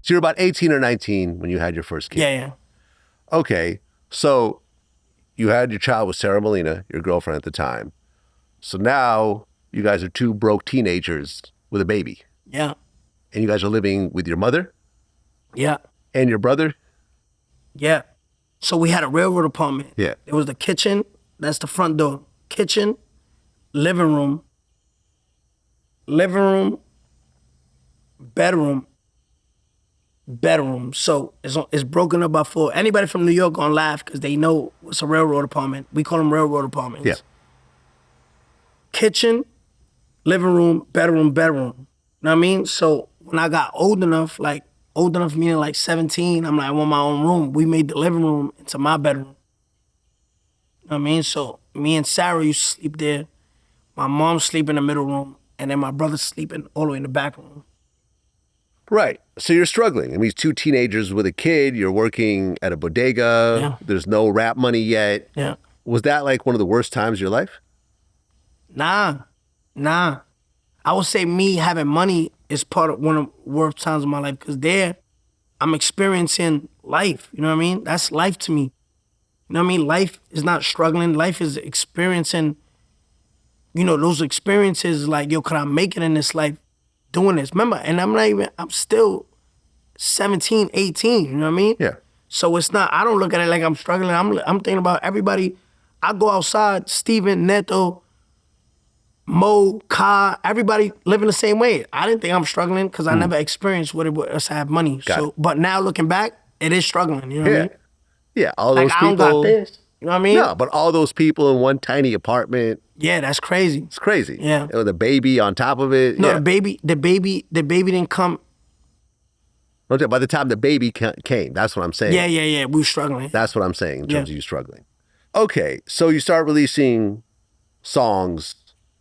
So you're about 18 or 19 when you had your first kid. Yeah. Okay, so you had your child with Sarah Molina, your girlfriend at the time. So now you guys are two broke teenagers with a baby. Yeah. And you guys are living with your mother? Yeah. And your brother? Yeah. So we had a railroad apartment. Yeah. It was the kitchen. That's the front door. Kitchen, living room, bedroom. So it's broken up by 4. Anybody from New York gonna laugh because they know it's a railroad apartment. We call them railroad apartments. Yeah. Kitchen, living room. You know what I mean? So when I got old enough meaning like 17, I'm like, I want my own room. We made the living room into my bedroom. You know what I mean? So me and Sarah used to sleep there. My mom sleep in the middle room, and then my brother sleeping all the way in the back room. Right. So you're struggling. I mean, 2 teenagers with a kid. You're working at a bodega. Yeah. There's no rap money yet. Yeah. Was that like one of the worst times of your life? Nah. I would say me having money is part of one of the worst times of my life because there, I'm experiencing life. You know what I mean? That's life to me. You know what I mean? Life is not struggling. Life is experiencing, those experiences like, yo, could I make it in this life doing this? Remember, and I'm still 17, 18, you know what I mean? Yeah. So it's not, I don't look at it like I'm struggling. I'm thinking about everybody. I go outside, Steven, Neto, Mo, Ka, everybody living the same way. I didn't think I'm struggling because I never experienced what it was to have money. But now looking back, it is struggling, you know what I mean? Yeah, all those people. I don't got this. You know what I mean? No, but all those people in one tiny apartment. Yeah, that's crazy. It's crazy. Yeah. With a baby on top of it. No, yeah. the baby didn't come. By the time the baby came, that's what I'm saying. Yeah. We were struggling. That's what I'm saying in terms of you struggling. Okay, so you start releasing songs,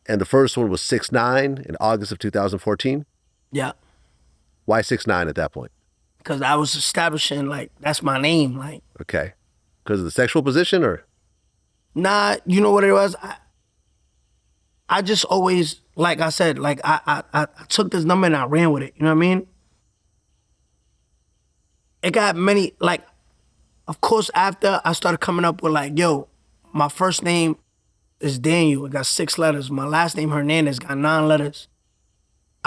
and the first one was 6ix9ine in August of 2014. Yeah. Why 6ix9ine at that point? Because I was establishing, that's my name, Okay. Because of the sexual position, or? Nah, you know what it was? I just always, like I said, I took this number and I ran with it, you know what I mean? It got many, of course, after I started coming up with yo, my first name is Daniel, it got 6 letters. My last name, Hernandez, got 9 letters.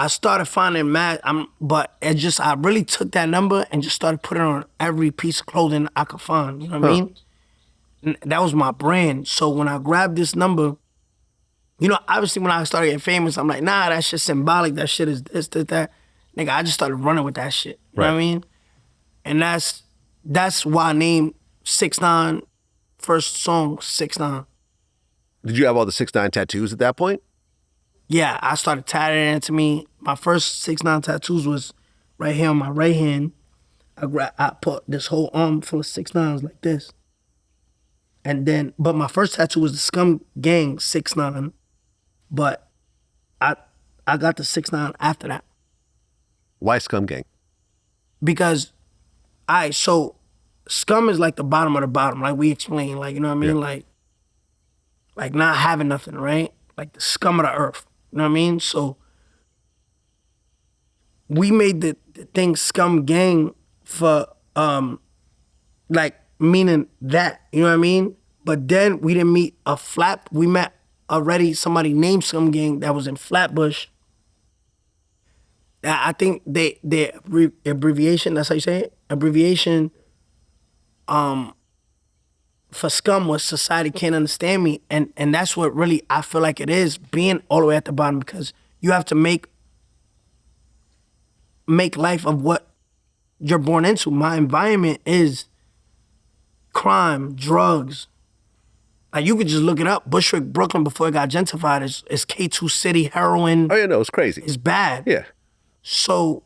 I started finding but I really took that number and just started putting it on every piece of clothing I could find, you know what I mean? And that was my brand. So when I grabbed this number, obviously when I started getting famous, I'm like, nah, that shit's symbolic, that shit is this, that. Nigga, I just started running with that shit, you know what I mean? And that's why I named 6ix9ine, first song, 6ix9ine. Did you have all the 6ix9ine tattoos at that point? Yeah, I started tattooing it into me. My first 6ix9ine tattoos was right here on my right hand. I put this whole arm full of 6ix9ines like this. But my first tattoo was the Scum Gang 6ix9ine. But I got the 6ix9ine after that. Why Scum Gang? Because, so scum is like the bottom of the bottom, like we explained, you know what I mean? Yeah. Like not having nothing, right? Like the scum of the earth. You know what I mean? So we made the thing Scum Gang for meaning that, you know what I mean? But then we didn't meet we met already somebody named Scum Gang that was in Flatbush. I think the abbreviation, that's how you say it? Abbreviation for scum was society can't understand me. And that's what really I feel like it is, being all the way at the bottom, because you have to make life of what you're born into. My environment is crime, drugs. You could just look it up. Bushwick, Brooklyn, before it got gentrified, is K2 City, heroin. Oh, yeah, no, it's crazy. It's bad. Yeah. So,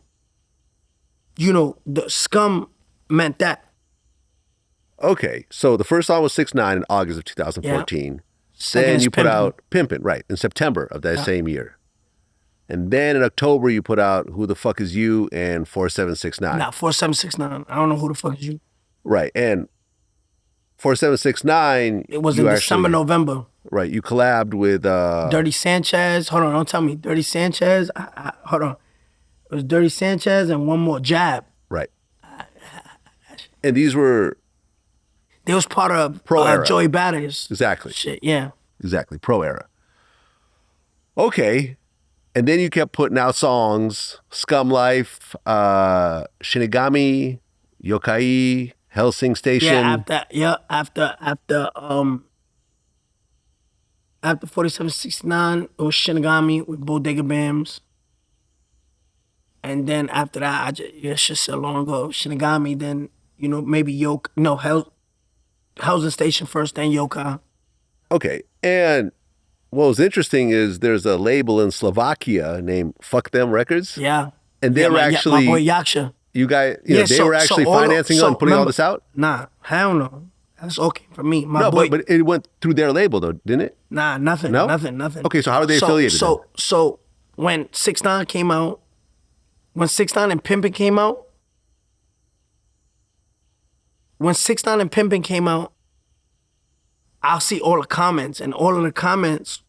the scum meant that. Okay, so the first song was 6ix9ine in August of 2014. Yeah. Then you put out Pimpin', right, in September of that same year. And then in October, you put out Who the Fuck Is You and 4769. Nah, 4769. I don't know who the fuck is you. Right, and 4769. It was in December, November. Right, you collabed with... Dirty Sanchez. Hold on, don't tell me. Dirty Sanchez. Hold on. It was Dirty Sanchez and one more, Jab. Right. And these were They was part of Pro era. Joey Badass. Exactly. Shit, yeah. Exactly. Pro era. Okay. And then you kept putting out songs, Scum Life, Shinigami, Yokai, Helsing Station. After 4769, it was Shinigami with Bodega Bams. And then after that, it's just so long ago. Shinigami, then, maybe Housing Station first, then Yokai. Okay. And what was interesting is there's a label in Slovakia named Fuck Them Records. Yeah. And they were actually... My boy Yaksha. You guys, they were actually financing and putting all this out? Nah, hell no. That's okay for me. But it went through their label though, didn't it? Nah, nothing. No? Nothing. Okay, so how are they affiliated then? So when 6ix9ine came out, when 6ix9ine and Pimpin' came out, I'll see all the comments, and all of the comments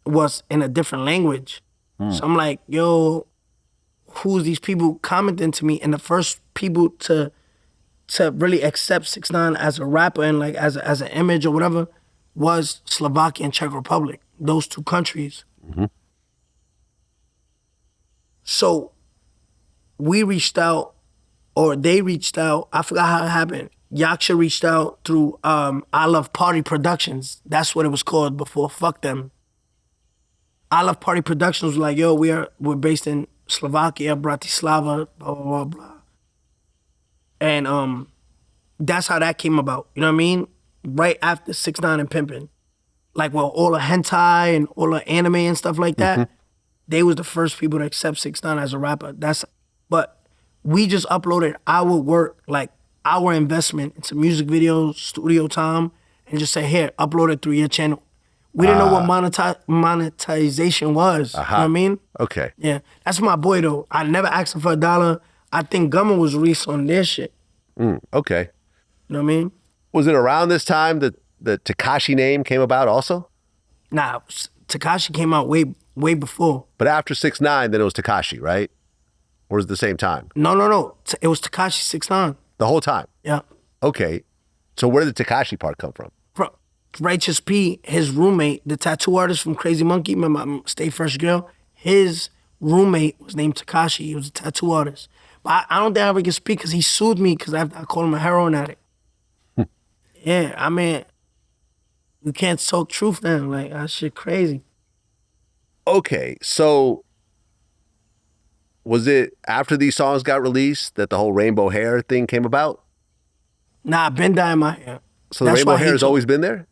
was in a different language. So I'm like, yo, who's these people commenting to me? And the first people to really accept 6ix9ine as a rapper and like as an image or whatever was Slovakia and Czech Republic, those two countries. Mm-hmm. So we reached out, or they reached out, I forgot how it happened. Yaksha reached out through I Love Party Productions. That's what it was called before Fuck Them. I Love Party Productions was like, yo, we're based in Slovakia, Bratislava, blah, blah, blah, blah. And that's how that came about. You know what I mean? Right after 6ix9ine and Pimpin'. Like, well, all the hentai and all the anime and stuff like that, they was the first people to accept 6ix9ine as a rapper. But we just uploaded our work, like our investment into music videos, studio time, and just say, here, upload it through your channel. We didn't know what monetization was. You know what I mean? Okay. Yeah. That's my boy, though. I never asked him for $1. I think Gummo was released on their shit. Okay. You know what I mean? Was it around this time that the Tekashi name came about also? Nah, Tekashi came out way before. But after 6ix9ine, then it was Tekashi, right? Or was it the same time? No. It was Tekashi 6ix9ine. The whole time? Yeah. Okay. So where did the Tekashi part come from? Righteous P, his roommate, the tattoo artist from Crazy Monkey, remember Stay First Girl? His roommate was named Tekashi. He was a tattoo artist. But I don't think I ever can speak because he sued me because I called him a heroin addict. Yeah, I mean, you can't talk truth now. Like, that shit crazy. Okay, so was it after these songs got released that the whole rainbow hair thing came about? Nah, I've been dyeing my hair. So the rainbow hair has always been there?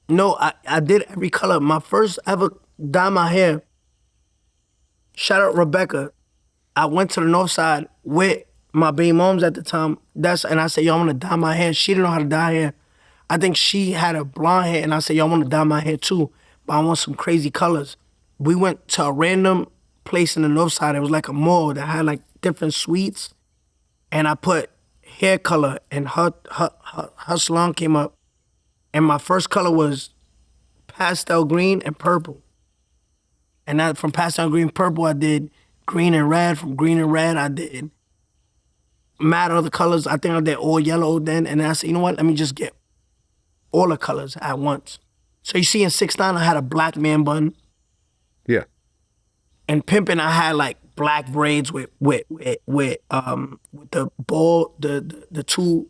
No, I did every color. My first ever dye my hair, shout out Rebecca, I went to the north side with my baby moms at the time. And I said, yo, I want to dye my hair. She didn't know how to dye hair. I think she had a blonde hair, and I said, yo, I want to dye my hair too, but I want some crazy colors. We went to a random place in the north side. It was like a mall that had like different suites, and I put hair color, and her salon came up, and my first color was pastel green and purple. And that, from pastel green purple, I did green and red. From green and red, I did mad other colors. I think I did all yellow then. And then I said, you know what? Let me just get all the colors at once. So you see in 6ix9ine, I had a black man bun. Yeah. And Pimpin', I had like black braids with the ball, the two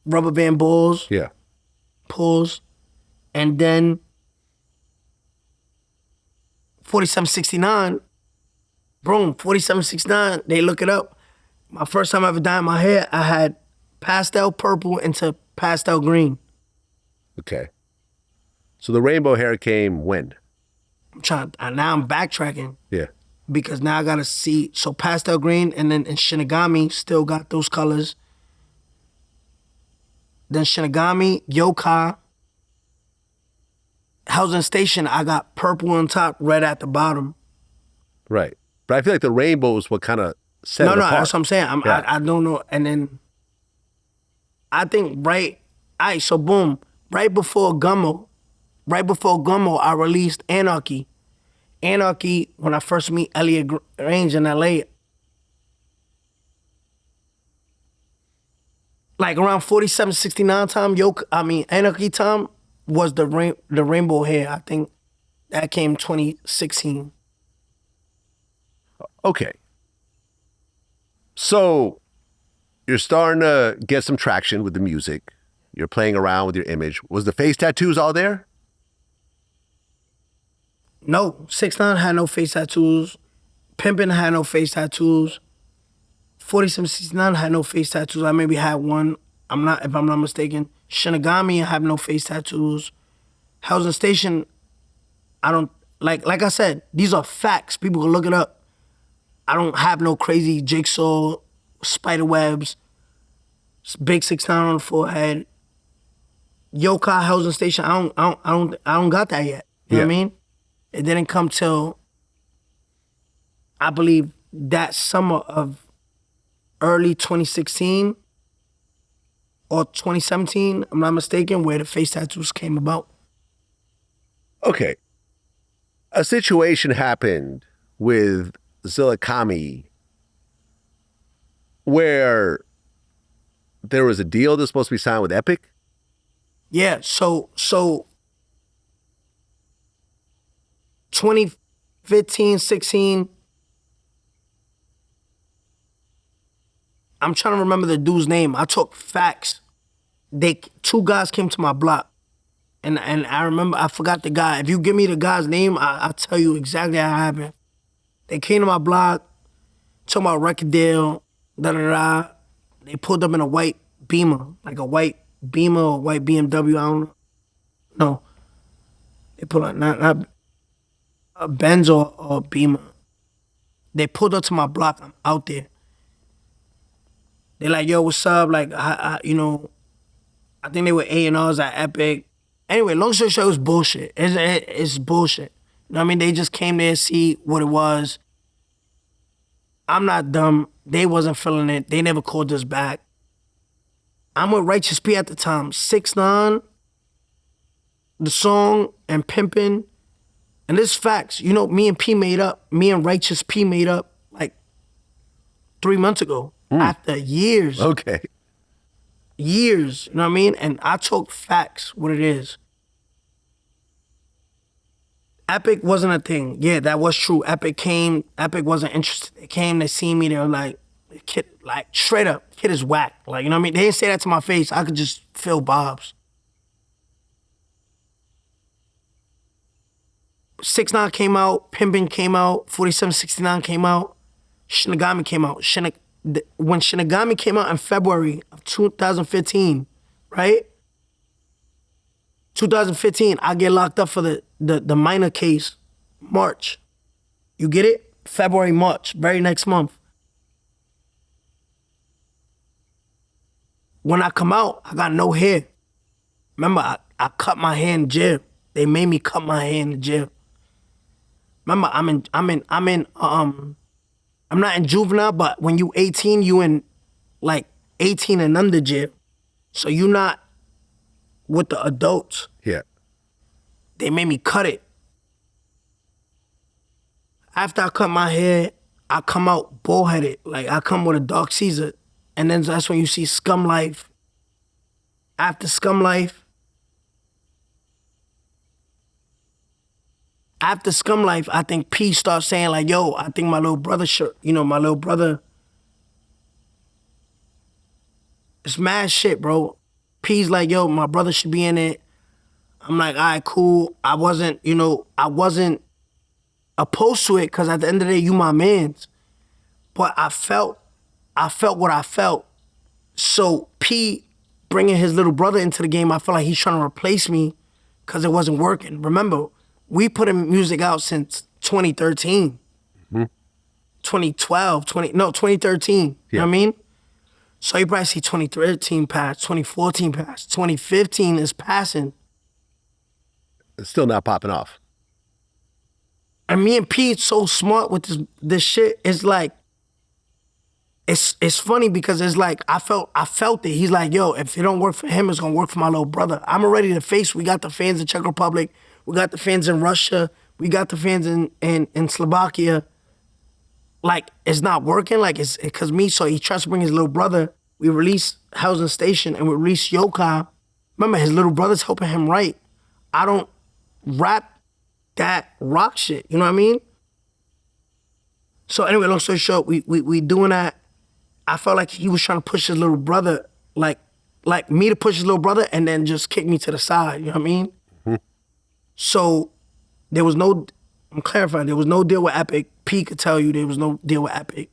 rubber band balls. Yeah. Pulls. And then 4769, boom, 4769, they look it up. My first time I ever dyed my hair, I had pastel purple into pastel green. Okay. So the rainbow hair came when? Now I'm backtracking. Yeah. Because now I gotta see, so pastel green, and then in Shinigami, still got those colors. Then Shinigami, Yokai, Housing Station, I got purple on top, red at the bottom. Right. But I feel like the rainbow is what kind of set it apart. That's what I'm saying. I don't know. And then I think so boom, right before Gummo, I released Anarchy. Anarchy, when I first meet Elliot Grange in LA, like around 47, 69 time, Anarchy time was the rainbow hair. I think that came 2016. Okay. So you're starting to get some traction with the music. You're playing around with your image. Was the face tattoos all there? No, 6ix9ine had no face tattoos. Pimpin' had no face tattoos. 47, 69 had no face tattoos. I maybe had one. If I'm not mistaken. Shinigami have no face tattoos. Housing Station, I don't like I said, these are facts. People can look it up. I don't have no crazy jigsaw, spider webs, big 6ix9ine on the forehead. Yokai Housing Station, I don't got that yet. You know what I mean? It didn't come till I believe that summer of early 2016 or 2017, I'm not mistaken, where the face tattoos came about. Okay. A situation happened with Zillikami where there was a deal that's supposed to be signed with Epic. Yeah, so 2015, 16, I'm trying to remember the dude's name. I took facts. Two guys came to my block. And I remember, I forgot the guy. If you give me the guy's name, I'll tell you exactly how it happened. They came to my block, talking about record deal, da-da-da. They pulled up in a white Beamer, like a white Beamer or white BMW, I don't know. No. They pulled up, not a Benz or a Beamer. They pulled up to my block, I'm out there. They're like, yo, what's up? Like, I think they were A&Rs at Epic. Anyway, long story short, it was bullshit. It's bullshit. You know what I mean? They just came there to see what it was. I'm not dumb. They wasn't feeling it. They never called us back. I'm with Righteous P at the time. 6ix9ine, the song, and Pimpin'. And this facts. You know, me and Righteous P made up like 3 months ago. After years. Okay. Years, you know what I mean? And I told facts, what it is. Epic wasn't a thing. Yeah, that was true. Epic wasn't interested. They came, they seen me, they were like, kid, like straight up, kid is whack. Like, you know what I mean? They didn't say that to my face. I could just feel Bob's. 6ix9ine came out, Pimpin' came out, 47, 69 came out, Shinigami came out. When Shinigami came out in February of 2015, right? 2015, I get locked up for the minor case, March. You get it? February, March, very next month. When I come out, I got no hair. Remember, I cut my hair in jail. They made me cut my hair in the jail. Remember, I'm not in juvenile, but when you 18, you in like 18 and under jail. So you not with the adults. Yeah. They made me cut it. After I cut my hair, I come out bullheaded. Like I come with a dark Caesar. And then that's when you see Scum Life. After Scum Life, I think P starts saying like, yo, I think my little brother it's mad shit, bro. P's like, yo, my brother should be in it. I'm like, all right, cool. I wasn't opposed to it because at the end of the day, you my mans. But I felt what I felt. So P bringing his little brother into the game, I feel like he's trying to replace me because it wasn't working. Remember, we put in music out since 2013. 2013. Yeah. You know what I mean? So you probably see 2013 pass, 2014 pass, 2015 is passing. It's still not popping off. And me and Pete so smart with this shit. It's like, it's funny because it's like, I felt it. He's like, yo, if it don't work for him, it's gonna work for my little brother. I'm already the face. We got the fans in Czech Republic. We got the fans in Russia. We got the fans in Slovakia. Like, it's not working. Like, it's because me, so he tries to bring his little brother. we released Housing Station and we released Yokai. Remember, his little brother's helping him write. I don't rap that rock shit. You know what I mean? So anyway, long story short, we doing that. I felt like he was trying to push his little brother, like me to push his little brother and then just kick me to the side. You know what I mean? Mm-hmm. So there was no, I'm clarifying, there was no deal with Epic. P could tell you there was no deal with Epic.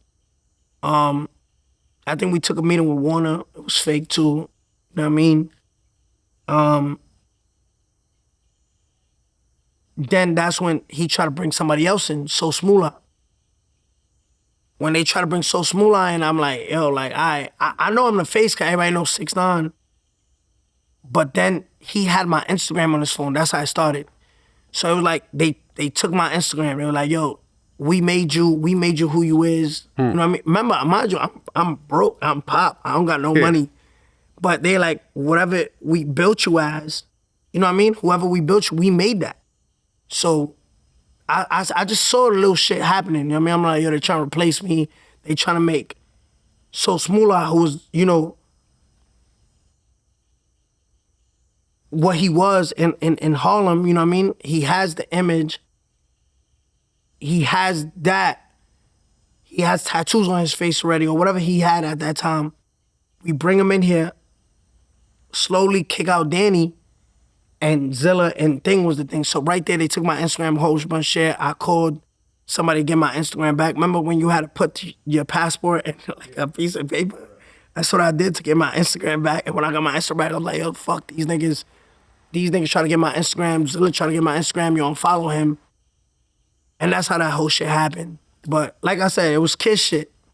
I think we took a meeting with Warner. It was fake too. You know what I mean? Then that's when he tried to bring somebody else in, So Smoola. When they try to bring So Smoola in, I'm like, yo, like, I know I'm the face guy. Everybody knows 6ix9ine. But then he had my Instagram on his phone. That's how it started. So it was like, they took my Instagram. They were like, yo, we made you who you is. You know what I mean? Remember, mind you, I'm broke, I'm pop, I don't got no money. But they like, whatever we built you as, you know what I mean? Whoever we built you, we made that. So I just saw the little shit happening. You know what I mean? I'm like, yo, they're trying to replace me. They trying to make So Smoola, who was, you know, what he was in Harlem, you know what I mean? He has the image. He has that. He has tattoos on his face already or whatever he had at that time. We bring him in here, slowly kick out Danny, and Zilla and Thing was the thing. So right there, they took my Instagram, whole bunch share. I called somebody to get my Instagram back. Remember when you had to put your passport in like a piece of paper? That's what I did to get my Instagram back. And when I got my Instagram back, I was like, yo, fuck these niggas. These niggas try to get my Instagram. Zilla try to get my Instagram. You don't follow him. And that's how that whole shit happened. But like I said, it was kid shit.